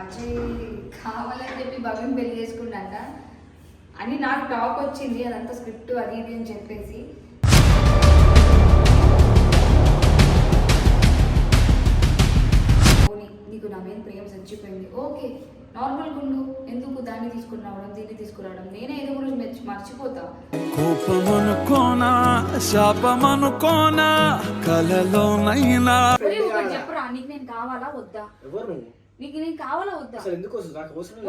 అజయ్ కావాలని చెప్పి భవ్యం పెళ్లి చేసుకుంటాంట అని నాకు టాక్ వచ్చింది. అదంతా స్క్రిప్ట్ అది ఇది అని చెప్పేసి నీకు నా మీద ప్రేమ చచ్చిపోయింది, ఓకే నార్మల్ గుండు, ఎందుకు దాన్ని తీసుకురావడం దీన్ని తీసుకురావడం, నేనే ఏదో గురించి మర్చిపోతా. కోపమనుకోనా శాపమనుకోనా కలలోనైనా చెప్పరా, నీకు నేను కావాలా వద్దా? నీకు నేను కావాలా వద్దా?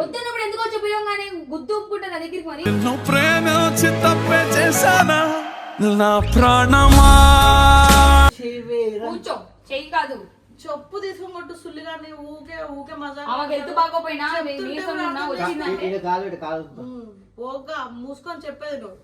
వద్దన్నప్పుడు ఎందుకు వచ్చి ఉపయోగంగానే గుద్దు ఒప్పుకుంటా నా దగ్గరికి. మరి నువ్వు ప్రేమించి తప్పే చేశానా నా ప్రాణమా. కూర్చో, చెయ్యి కాదు చెప్పు తీసుకొని కొట్టు సుల్లిగాని ఊకే ఊకే మజా. ఆమెకు హెల్త్ బాగోపోయినా వచ్చిందంటే ఓగా మూసుకొని చెప్పేది నువ్వు.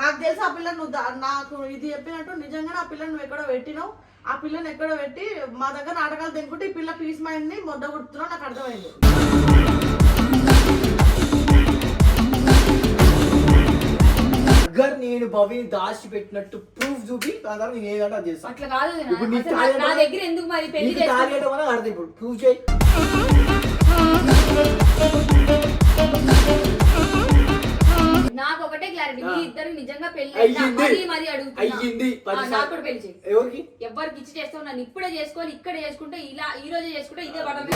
నాకు తెలుసు ఆ పిల్ల నువ్వు నాకు ఇది చెప్పినట్టు నిజంగా ఆ పిల్లని నువ్వు ఎక్కడో పెట్టినావు. ఆ పిల్లని ఎక్కడో పెట్టి మా దగ్గర నాటకాలు తినుకుంటే ఈ పిల్ల పీస్ మైండ్ ని మొద్ద కుడుతున్నావు, నాకు అర్థమైంది. నేను భవిని దాచి పెట్టినట్టు ప్రూఫ్ చూపి దాని తర్వాత నేను ఏదంటే అది చేస్తాను. అట్లా కాదు, ఇప్పుడు నీకు నా దగ్గర ఎందుకు మరి పెళ్లి అర్థం. ఇప్పుడు ప్రూఫ్ చేయి. నాకు ఒకటే క్లారిటీ, మీ ఇద్దరు నిజంగా పెళ్లి అయ్యింది. నాకు కూడా పెళ్లి చేయి. ఎవరికి ఎవరికి ఇచ్చి చేస్తావు? నన్ను ఇప్పుడే చేసుకోవాలి, ఇక్కడ చేసుకుంటే ఇలా ఈ రోజే చేసుకుంటే ఇదే పడమే.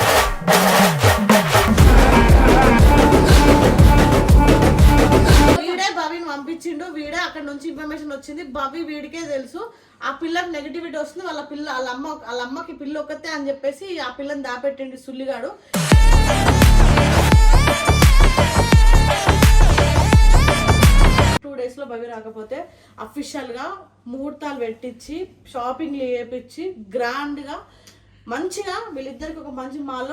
వీడే భవిని పంపించిండు, వీడే అక్కడ నుంచి ఇన్ఫర్మేషన్ వచ్చింది. భవి వీడికే తెలుసు ఆ పిల్లకి నెగిటివిటీ వస్తుంది, వాళ్ళ అమ్మకి పిల్ల ఒక్కతే అని చెప్పేసి ఆ పిల్లని దాపెట్టిండు సుల్లిగాడు. 2 days లో భవి రాకపోతే అఫీషియల్ గా ముహూర్తాలు పెట్టించి షాపింగ్ చేపించి గ్రాండ్ గా మంచిగా వీళ్ళిద్దరికి ఒక మంచి మాల్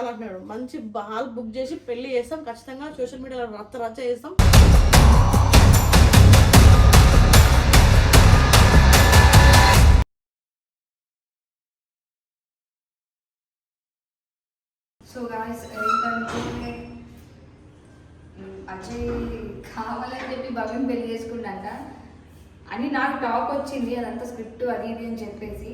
అంటున్నాడు, మంచి హాల్ బుక్ చేసి పెళ్లి చేస్తాం. ఖచ్చితంగా సోషల్ మీడియాలో రచ్చ చేస్తాం. సో గాయ్స్, ఏంటంటే అజయ్ కావాలని చెప్పి భవ్యం పెళ్లి చేసుకుంటాంట అని నాకు టాక్ వచ్చింది. అదంతా స్క్రిప్ట్ అది ఇది అని చెప్పేసి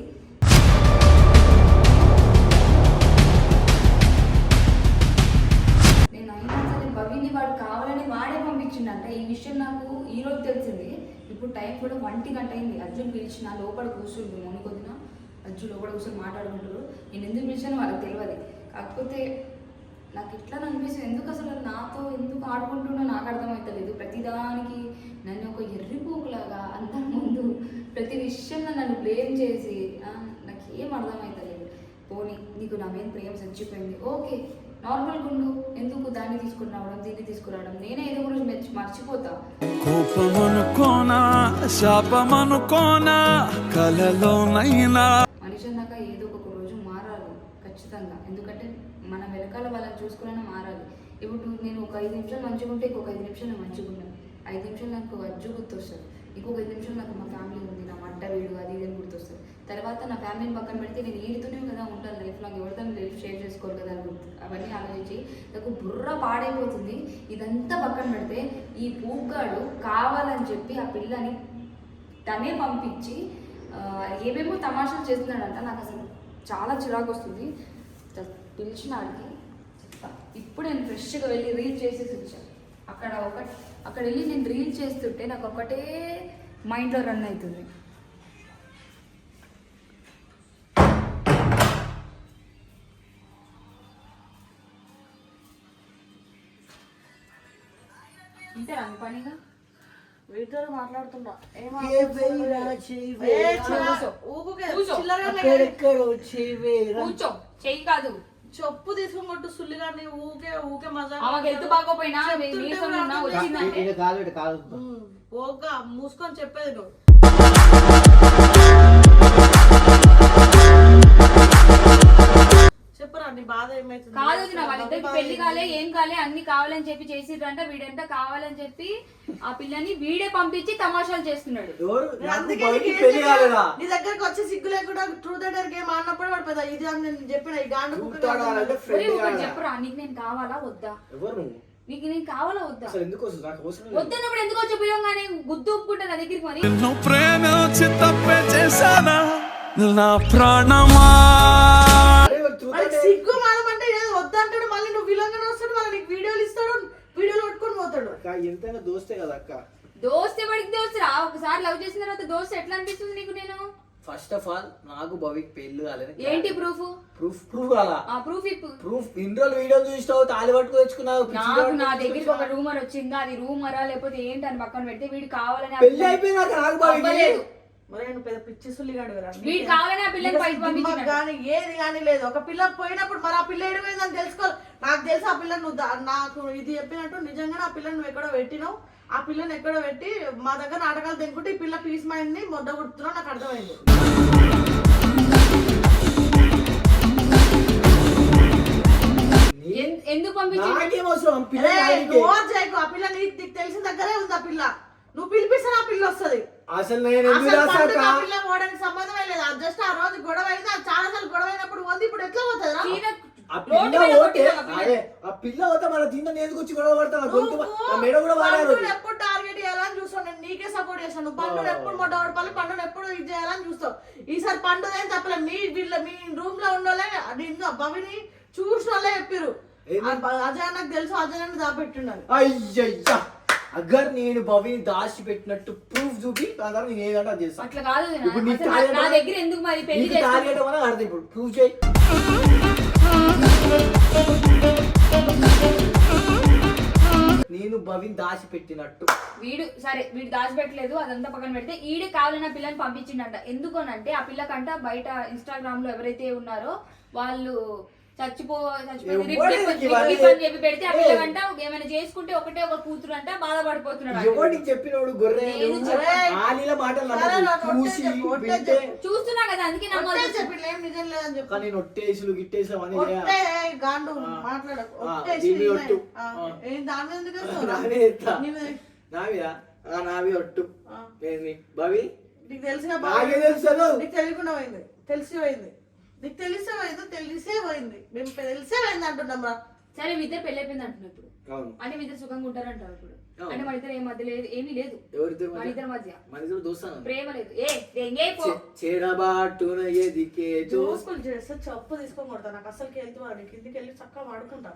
నేను అయినా సరే భవ్యని వాడు కావాలని వాడే పంపించిండంట. ఈ విషయం నాకు ఈరోజు తెలిసింది. ఇప్పుడు టైం కూడా 1 గంట అయింది. అర్జున్ పిలిచిన లోపల కూర్చుండు, మొన్న కొద్దిన అర్జున్ లోపల కూర్చొని మాట్లాడుకుంటారు. నేను ఎందుకు పిలిచాను వాళ్ళకి తెలియదు. కాకపోతే నాకు ఎట్లా అనిపిస్తుంది, ఎందుకు అసలు నాతో ఎందుకు ఆడుకుంటున్నా నాకు అర్థమవుతలేదు. ప్రతిదానికి నన్ను ఒక ఎర్రిపోకులాగా అందరి ముందు ప్రతి విషయంలో నన్ను బ్లేమ్ చేసి నాకు ఏం అర్థమవుతలేదు. పోనీ నీకు నా మీద ప్రేమ చచ్చిపోయింది, ఓకే నార్మల్ గుండు, ఎందుకు దాన్ని తీసుకురావడం దీన్ని తీసుకురావడం, నేనే ఏదో గురించి మర్చిపోతా. కోపమనుకోనా శాపమనుకోనా కలలోనైనా మనిషి అన్నాక ఏదో ఒక రోజు మారాలి ఖచ్చితంగా. ఎందుకంటే మన వెనకాల వాళ్ళని చూసుకునే మారాలి. ఇప్పుడు నేను ఒక 5 నిమిషాలు మంచిగా ఉంటే ఇంకొక 5 నిమిషాలు నేను మంచిగా ఉన్నాను. 5 నిమిషాలు నాకు అజ్జు గుర్తొస్తుంది, ఇంకొక 5 నిమిషాలు నాకు మా ఫ్యామిలీ ఉంది, నా వంట వీడు అది ఇది గుర్తొస్తుంది. తర్వాత నా ఫ్యామిలీని పక్కన పెడితే నేను వీడితోనే కదా ఉంటాను లైఫ్ లాంగ్, ఎవరితో లైఫ్ షేర్ చేసుకోవాలి కదా అవన్నీ ఆలోచించి నాకు బుర్ర పాడైపోతుంది. ఇదంతా పక్కన పెడితే ఈ పూగాడు కావాలని చెప్పి ఆ పిల్లని తనే పంపించి ఏమేమో తమాషాలు చేస్తున్నాడంట. నాకు అసలు చాలా చిరాకు వస్తుంది. పిలిచిన వాడికి చెప్తా, ఇప్పుడు నేను ఫ్రెష్గా వెళ్ళి రీల్ చేసేసి వచ్చాను. అక్కడ వెళ్ళి నేను రీల్ చేస్తుంటే నాకు ఒకటే మైండ్లో రన్ అవుతుంది. ఇంతే రంగు పనిగా వీటితో మాట్లాడుతున్నా కూర్చో, చెయ్యి కాదు చెప్పు తీసుకొని కొట్టు సుల్లిగాని ఊకే ఊకే మజా. ఆమెకు హెల్త్ బాగోపోయినా వచ్చిందంటే ఓగా మూసుకొని చెప్పేది నువ్వు. చెప్పురా నీ బాధ ఏమైతుంది? కాదు వాళ్ళిద్దరికి పెళ్లి కాలే ఏం కాలే అన్ని కావాలని చెప్పి చేసిరంట. వీడంతా కావాలని చెప్పి ఆ పిల్లని వీడే పంపించి తమాషాలు చేస్తున్నాడు. నీ దగ్గరకు వచ్చి సిగ్గు లేకుండా ట్రూత్ అండర్ గేమ్ ఆడినప్పుడు పడిపోతా. ఇది అని నేను చెప్పిన ఈ గాండు చెప్పరా, నీకు నేను కావాలా వద్దా? నీకు నేను కావాలా వద్దా? వద్దన్నప్పుడు ఎందుకు వచ్చి ఉపయోగంగానే గుద్దు ఒప్పుకుంటా నా దగ్గరికి. మరి నువ్వు ప్రేమించి తప్పే చేశానా నా ప్రాణమా అరే truth మరి అంటే సిగ్గు మానమంటే ఏదో వద్దంటాడు, మళ్ళీ నువ్వు విలంగానే వస్తాడు, మళ్ళీ నీకు వీడియోలు ఇస్తాడు, వీడియోలు పట్టుకొని పోతాడు. అక్క ఎంతైనా దోస్తే కదా అక్క. దోస్త్ ఎవరికి దోస్త్ రా? ఒకసారి లవ్ చేసిన తర్వాత దోస్త్ ఎట్లా అనిపిస్తుంది నీకు? నేను ఫస్ట్ ఆఫ్ ఆల్ నాకు భవికి పెళ్లి కాలేదు. ఏంటి ప్రూఫ్? ప్రూఫ్ కాలా? ఆ ప్రూఫ్ ఇప్పు. ప్రూఫ్ ఇన్ని రోజులు వీడియోలు చూసినావు, తాళి పట్టుకు తెచ్చుకున్నావు. నాకు నా దగ్గరికి ఒక రూమర్ వచ్చిందా, అది రూమరా లేకపోతే ఏంటి అని పక్కన పెడితే వీడు కావాలని పెళ్లి అయిపోయినాక నాకు భవికి అవ్వలేదు. మరి నేను పెద్ద పిచ్చి సుల్లిగాడు కదా. వీడు కావాలని ఆ పిల్లని పైకి పంపించినాడు. కానీ ఏది కానీ లేదు. ఒక పిల్ల పోయినప్పుడు మరి ఆ పిల్ల ఏడిపోయిందని తెలుసుకోవాలి. నాకు తెలుసు ఆ పిల్ల నువ్వు నాకు ఇది చెప్పినట్టు నిజంగానే ఆ పిల్లని నువ్వు ఎక్కడో పెట్టినావు. ఆ పిల్లని ఎక్కడో పెట్టి మా దగ్గర నాటకాలు తెంకుంటే ఈ పిల్ల పీస్ మైండ్ ని మొద్ద కుడుతున్నావు, నాకు అర్థమైంది. ఎందుకు పంపించింది? నాకేం అవసరం పిల్ల అరే, దానికి? నువ్వు ఓవర్ చేయకు. ఆ పిల్ల నీకు తెలిసిన దగ్గరే ఉంది. ఆ పిల్ల నువ్వు పిలిపిస్తే ఆ పిల్ల వస్తుంది. అసలు నేను ఎందుకు అసలు రాసాక పండుగ ఆ పిల్ల పోవడానికి సంబంధమే లేదు. జస్ట్ ఆ రోజు గొడవ అయింది, చాలా సార్లు గొడవ అయినప్పుడు ఉంది. ఇప్పుడు ఎట్లా పోతుందా? ఆ పిల్ల పోతే అదే ఆ పిల్ల పోతే మన దీంతో ఎందుకు వచ్చి గొడవ పడతాను? గొంతు నా మెడ కూడా వాడారు. పండుగ ఎప్పుడు టార్గెట్ చేయాలని చూస్తావు. నేను నీకే సపోర్ట్ చేస్తాను. పండుగ ఎప్పుడు మొట్ట పడాలి, పండుగ ఎప్పుడు ఇది చేయాలని చూస్తావు. ఈసారి పండుగ ఏం చెప్పలే. మీ రూమ్ లో ఉన్నోళ్ళే నిన్ను భవిని చూసిన వాళ్ళే చెప్పారు. అజయ్ నాకు తెలుసు, అజయ్ నన్ను దాపెట్టున్నాను. అయ్యయ్యా అగర్ నేను భవిని దాచి పెట్టినట్టు ప్రూఫ్ చూపి దాని తర్వాత నేను ఏదంటే అది చేస్తాను. అట్లా కాదు నాన్న. ఇప్పుడు నీకు అసలు టార్గెట్ నా దగ్గర ఎందుకు మరి పెళ్లి నీకు చేసుకుంటా? టార్గెట్ ఏమన్నా అర్థం ఇప్పుడు ప్రూఫ్ చేయి. నేను భవిని దాచి పెట్టినట్టు వీడు దాచిపెట్టలేదు, అదంతా పక్కన పెడితే ఈడే కావాలన్న పిల్లని పంపించిండంట. ఎందుకనంటే ఆ పిల్లకంట బయట ఇన్స్టాగ్రామ్ లో ఎవరైతే ఉన్నారో వాళ్ళు చెప్పి పెడితే ఆ పిల్లకంట ఏమైనా చేసుకుంటే ఒకటే ఒక కూతురు అంట బాధపడిపోతున్నాడు. ఎవరికి చెప్పినోడు గొర్రె ఆలీల మాటలు నమ్మకు. చూసి వింటే చూస్తున్నా కదా, అందుకే నమ్మాలి. చెప్పి ఏం నిజం లేదని చెప్పి కానీ నొట్టేసులు గిట్టేసులు అవన్నీ గాండు మాట్లాడకు. దీని ఒట్టు దాని ఎందుకు వేస్తావు? నానే ఎత్తా. నావిదా నావి ఒట్టు ఏంది భవి నీకు తెలిసిన బాగా తెలుసు. నీకు తెలియకుండా పోయింది, తెలిసి పోయింది. నీకు తెలిసే పోయింది, తెలిసే పోయింది. మేము తెలిసే పోయింది అంటున్నాం రా. సరే మీ ఇద్దరు పెళ్లి అయిపోయింది అంటున్నా ఇప్పుడు. అవును అంటే మీ ఇద్దరు సుఖంగా ఉంటారంటారు ఇప్పుడు. అంటే మన ఇద్దరు మధ్య లేదు, ఏమీ లేదు. ఎవరిద్దరు మన ఇద్దరి మధ్య మన ఇద్దరు దోస్తాను ప్రేమ లేదు. దెంగే పో. చేరబాటున ఎదికే దోస్తులు చేస్తే చెప్పు తీసుకొని కొడతా. నాకు అసలుకి వెళ్తూ వాడు కిందికి వెళ్ళి చక్కగా వాడుకుంటా.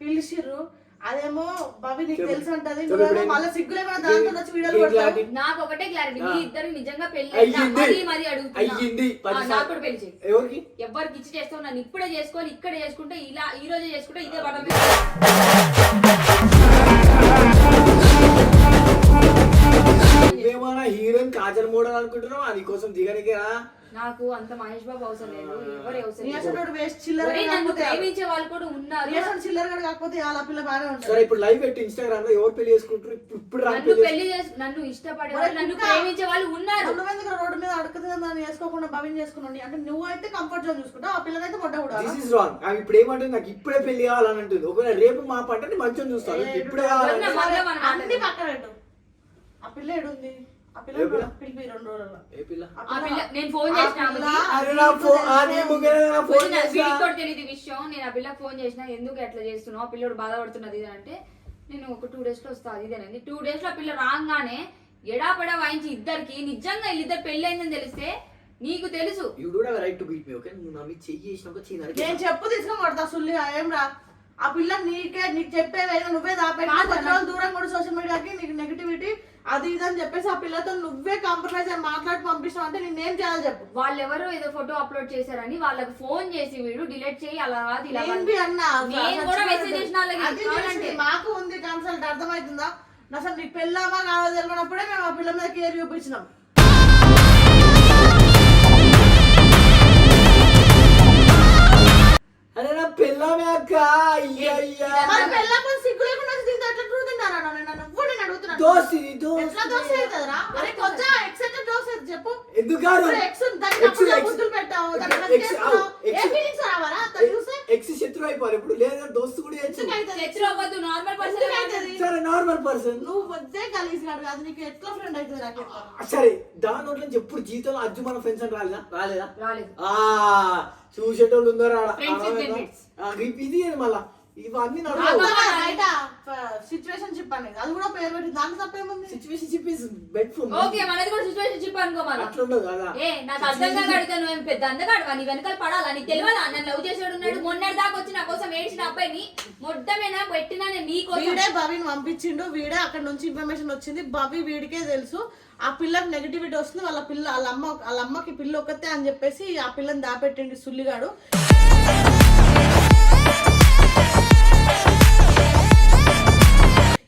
పిలిచిర్రు అదేమో బాబీ నీకు తెలుసు అంటది, మళ్ళీ సిగ్గులేమన్నా దాంతో వచ్చి వీడియోలు కొడతావు. నాకు ఒకటే క్లారిటీ, మీ ఇద్దరు నిజంగా పెళ్లి అయ్యింది. మరి అడుగుతున్నా. అయ్యింది. నాకు కూడా పెళ్లి చేయి. ఎవరికి ఎవరికి ఇచ్చి చేస్తావు? నన్ను ఇప్పుడే చేసుకోవాలి, ఇక్కడే చేసుకుంటే ఇలా ఈ రోజే చేసుకుంటే ఇదే పడమే. నువ్వేమన్నా హీరోయిన్ కాజల్ మోడల్ అనుకుంటున్నావు? అది కోసం దిగనికే నాకు అంత మహేష్ బాబు అవసరం లేదు, ఎవరు అవసరం నీ లేదు. అసలు వేస్ట్ చిల్లర ఒరేయ్, నన్ను ప్రేమించే వాళ్ళు కూడా ఉన్నారు. చిల్లర కాకపోతే అలా పిల్ల బాగానే సరే ఉంటుంది. ఇప్పుడు లైవ్ పెట్టి ఇన్స్టాగ్రామ్ లో ఎవరు పెళ్లి చేసుకుంటారు? ఇప్పుడు నన్ను ఇష్టపడే వాళ్ళు, నన్ను ప్రేమించే వాళ్ళు ఉన్నారు. నువ్వెందుకు రోడ్డు మీద అడుగుతుంది దాన్ని చేసుకోకుండా భవిని చేసుకున్నాను అంటే నువ్వైతే కంఫర్ట్ జోన్ చూసుకుంటావు, ఆ పిల్లనైతే మొట్ట కూడా. This is wrong. ఆమె ఇప్పుడు ఏమంటుంది? నాకు ఇప్పుడే పెళ్లి కావాలని అంటుంది. ఒకవేళ రేపు మా పంట మంచిగా చూస్తాను, ఇప్పుడే కావాలని. అన్ని పక్కన పెట్టు. ఆ పిల్ల ఏడుంది? ఆ పిల్ల పిలిపి 2 రోజుల్లో. ఏ పిల్ల? ఆ పిల్ల నేను ఫోన్ చేసిన అరే నా ఫోన్ తెలియదు విషయం. నేను ఆ పిల్లకి ఫోన్ చేసిన, ఎందుకు ఎట్లా చేస్తున్నావు, ఆ పిల్లడు బాధపడుతున్నది ఇది అంటే నేను ఒక 2 days లో వస్తా అది ఇదేనండి. 2 days లో ఆ పిల్ల రాగానే ఎడాపడా వాయించి ఇద్దరికి నిజంగా వీళ్ళిద్దరు పెళ్లి అయిందని తెలిస్తే నీకు తెలుసు. You don't have right to beat me. Okay, నువ్వు నా మీద చెయ్యి చేసినాక చెయ్యి నరికి. నేను చెప్పు తీసుకొని కొడతా సుల్లి. ఏం రా ఆ పిల్ల నీకు చెప్పేవైనా నువ్వే దాపెట్టి దూరం కూడా సోషల్ మీడియాకి నీకు నెగిటివిటీ అది ఇది అని చెప్పేసి ఆ పిల్లతో నువ్వే కాంప్రమైజ్ అని మాట్లాడి పంపిస్తావు అంటే నేనేం చేయాలి చెప్పు. వాళ్ళు ఎవరో ఏదో ఫోటో అప్లోడ్ చేశారని వాళ్ళకి ఫోన్ చేసి వీడు డిలీట్ చేయి అలా కాదు ఇలా కాదు. నేను కూడా మెసేజ్ చేసిన వాళ్ళకి మాకు ఉంది కన్సల్ట్, అర్థమవుతుందా? అసలు నీకు పెళ్ళామా కాదో తెలియనప్పుడే మేము ఆ పిల్ల మీద కేర్ చూపించినాం. అరే నా పిల్లమే అక్క. సిగ్గు లేకుండా దీంతో ఎట్లా చూడుతుంటారా? నువ్వు నేను అడుగుతున్నా. దోసి ఎట్లా దోశ అవుతుందిరా? అరే కొంచెం ఎక్సెప్ట్ దోశ చెప్పు. ఎందుకు కాదు? బుద్ధులు పెట్టావు, ఎక్స్ శత్రు అయిపోవాలి ఇప్పుడు. లేదా దోస్తు కూడా సరే నార్మల్ పర్సన్. నువ్వు వద్దే కలిసి కాదు, నీకు ఎట్లా ఫ్రెండ్ అవుతుంది నాకు? సరే దాని నోట్ల నుంచి ఎప్పుడు జీవితంలో అజ్జు మన ఫ్రెండ్స్ అని రాలేదా? రాలేదు. చూసేటోళ్ళు ఉన్నారా? Friends with benefits. ఇది మళ్ళా ఇవన్నీ బయట సిచ్యువేషన్ షిప్ అనేది అది కూడా పేరు పెట్టి దాంట్లో తప్పేముంది. Situation ship is bed full. Okay మనది కూడా సిచువేషన్ షిప్ అనుకో మనం. అట్లా ఉండదు కదా. నాకు అర్థం కాక అడుగుతాను, నువ్వు పెద్ద అందగాడువా, నీ వెనకాల పడాలా, నీకు తెలియదా నన్ను లవ్ చేసాడు ఉన్నాడు, మొన్నటి దాకా వచ్చి నా కోసం ఏడ్చిన అబ్బాయిని మొట్టమేనా పెట్టినా నేను నీ కోసం. వీడే భవిని పంపించిండు, వీడే అక్కడ నుంచి ఇన్ఫర్మేషన్ వచ్చింది, భవి వీడికే తెలుసు. ఆ పిల్లకి నెగిటివిటీ వస్తుంది, వాళ్ళ అమ్మకి పిల్ల ఒక్కతే అని చెప్పేసి ఆ పిల్లని దాపెట్టిండు సుల్లిగాడు.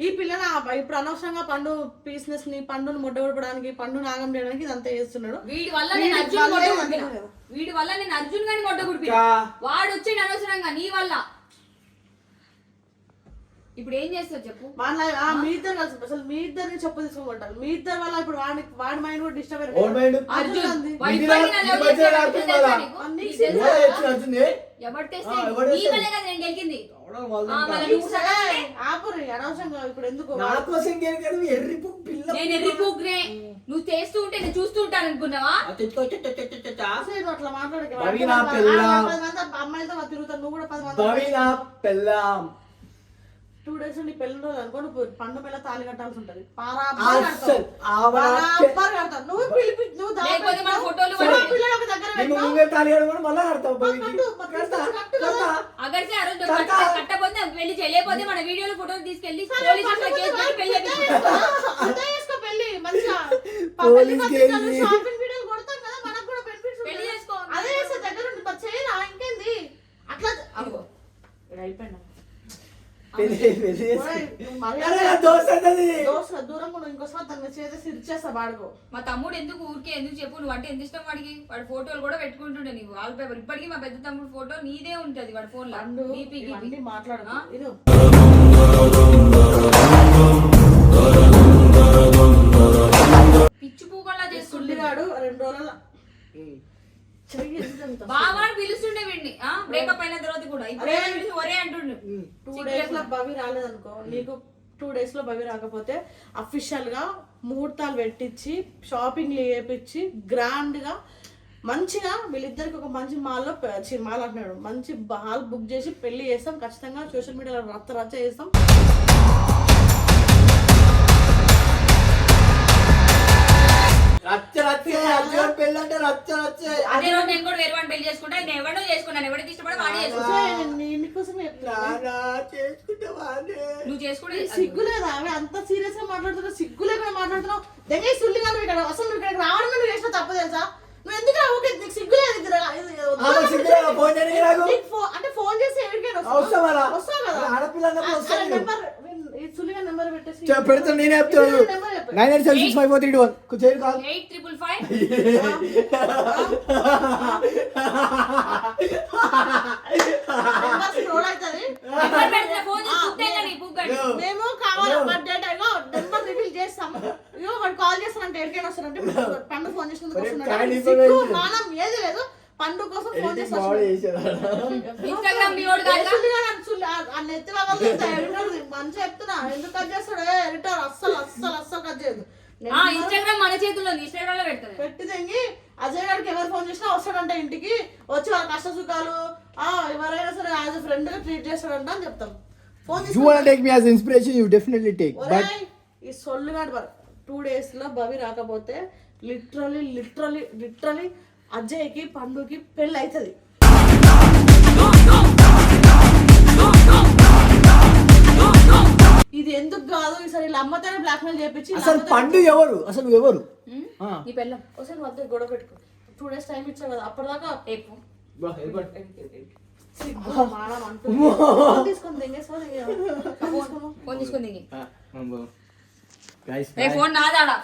ఈ పిల్లని ఇప్పుడు అనవసరంగా పండు పీస్నెస్ ని పండును ముడ్డగొడపడానికి పండు నాగం చేయడానికి ఇదంతా చేస్తున్నాడు. వీడి వల్ల నేను అర్జున్ గాని మొట్ట గుడిపిన, వాడు వచ్చి అనవసరంగా నీ వల్ల. ఇప్పుడు ఏం చేస్తావు చెప్పు. మీ ఇద్దరు కలిసి అసలు మీ ఇద్దరిని చెప్పు తీసుకోమంటారు. మీ ఇద్దరు వల్ల ఇప్పుడు వాడి మైండ్ కూడా డిస్టర్బ్ అర్జున్ ఎవరు టెస్ట్ నీ వల్లే కదా నేను గెలిచింది. ఇప్పుడు ఎందుకు నేను ఎర్రి పూగ్నే నువ్వు చేస్తూ ఉంటే నేను చూస్తూ ఉంటాను అనుకున్నావా? అట్లా మాట్లాడక అమ్మాయిలతో తిరుగుతాను, నువ్వు కూడా 10 మంది 2 days నీ పెళ్లి రోజు అనుకో, నువ్వు పండు పిల్ల తాళి కట్టాల్సి ఉంటది. నువ్వు పిలిపి నువ్వు కట్టపోతే పెళ్లి చేయలేకపోతే మన వీడియోలో ఫోటోలు తీసుకెళ్లి పెళ్లి మంచిగా షాపింగ్ వీడియోలు కొడతాం కదా, మనకు కూడా బెనిఫిట్స్ పెళ్లి చేసుకో. అదే దగ్గర చేయరా ఇంకేంది అట్లా అయిపోయినా మా తమ్ముడు ఎందుకు ఊరికే ఎందుకు చెప్పు, నువ్వు అంటే ఎంత ఇష్టం వాడికి, వాడి ఫోటోలు కూడా పెట్టుకుంటుండే నీకు వాల్ పేపర్. ఇప్పటికీ మా పెద్ద తమ్ముడు ఫోటో నీదే ఉంటది వాడి ఫోన్ లో. మాట్లాడు పిచ్చి పూకల్లా చేసుకుంటాడు 2 రోజుల బాగా పిలుస్తుండే వీడిని బ్రేకప్ అయిన తర్వాత కూడా. ఇప్పుడు ఒరే అంటుండు 2 days లో భవి రాలేదనుకో, నీకు 2 days లో భవి రాకపోతే అఫీషియల్ గా ముహూర్తాలు పెట్టించి షాపింగ్ చేపించి గ్రాండ్ గా మంచిగా వీళ్ళిద్దరికి ఒక మంచి మాల్ అంటున్నాడు, మంచి హాల్ బుక్ చేసి పెళ్లి చేస్తాం. ఖచ్చితంగా సోషల్ మీడియాలో రచ్చ చేస్తాం. అదే రోజు నేను కూడా వేరే వాడిని పెళ్లి చేసుకుంటా. నేను ఎవరినో చేసుకున్నాను, ఎవరికి ఇష్టపడి వాడే నువ్వు చేసుకుంటే సిగ్గులేదా? అంత సీరియస్ గా మాట్లాడుతున్నావు, సిగ్గు లేకుండా మాట్లాడుతున్నావు. దగ్గర సుల్లిగా ఇక్కడ అసలు నువ్వు ఇక్కడ రావడం నువ్వు చేసిన తప్పు తెలుసా? నువ్వు ఎందుకు నీకు సిగ్గులేదు? అంటే ఫోన్ చేసి ఎవరికైనా వస్తావు కదా, సుల్లిగా నెంబర్ పెట్టేసి పెడతాను. నేనే చెప్తాను 98765431 మేము కావాలి నెంబర్ రివీల్ చేస్తాం. ఇగో వాడు కాల్ చేస్తానంటే ఎక్కడికైనా వస్తారంటే పండు ఫోన్ చేసినందుకు మానం ఏది లేదు. పండు కోసం ఫోన్ చేస్తాను. మంచి చెప్తున్నా, ఎందుకు కట్ చేస్తాడు ఎడిటర్? అస్సలు కట్ చేయదు. ఇన్స్టాగ్రామ్ మన చేతుల్లో, ఇన్స్టాగ్రామ్ లో పెడతాడు. పెట్టి తెంగి అజయ్ గారికి ఎవరు ఫోన్ చేసినా వస్తాడంట ఇంటికి వచ్చి వాళ్ళ కష్ట సుఖాలు ఎవరైనా సరే యాజ్ ఎ ఫ్రెండ్ గా ట్రీట్ చేస్తాడంట అని చెప్తాం. ఫోన్ ఈ సొల్లుగాడు 2 days లో భవి రాకపోతే లిటరలీ అజయ్కి పండుకి పెళ్ళి అవుతుంది. ఇది ఎందుకు కాదు, ఈసారి వీళ్ళ అమ్మతోనే బ్లాక్ మెయిల్ చేయించి అసలు పండు ఎవరు, అసలు ఎవరు నీ పెళ్ళం ఒకసారి వద్ద గొడవ పెట్టుకో. 2 days టైం ఇచ్చావు కదా, అప్పటిదాకా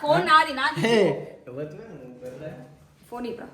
ఫోన్ నాది ఫోన్ ఇప్పుడా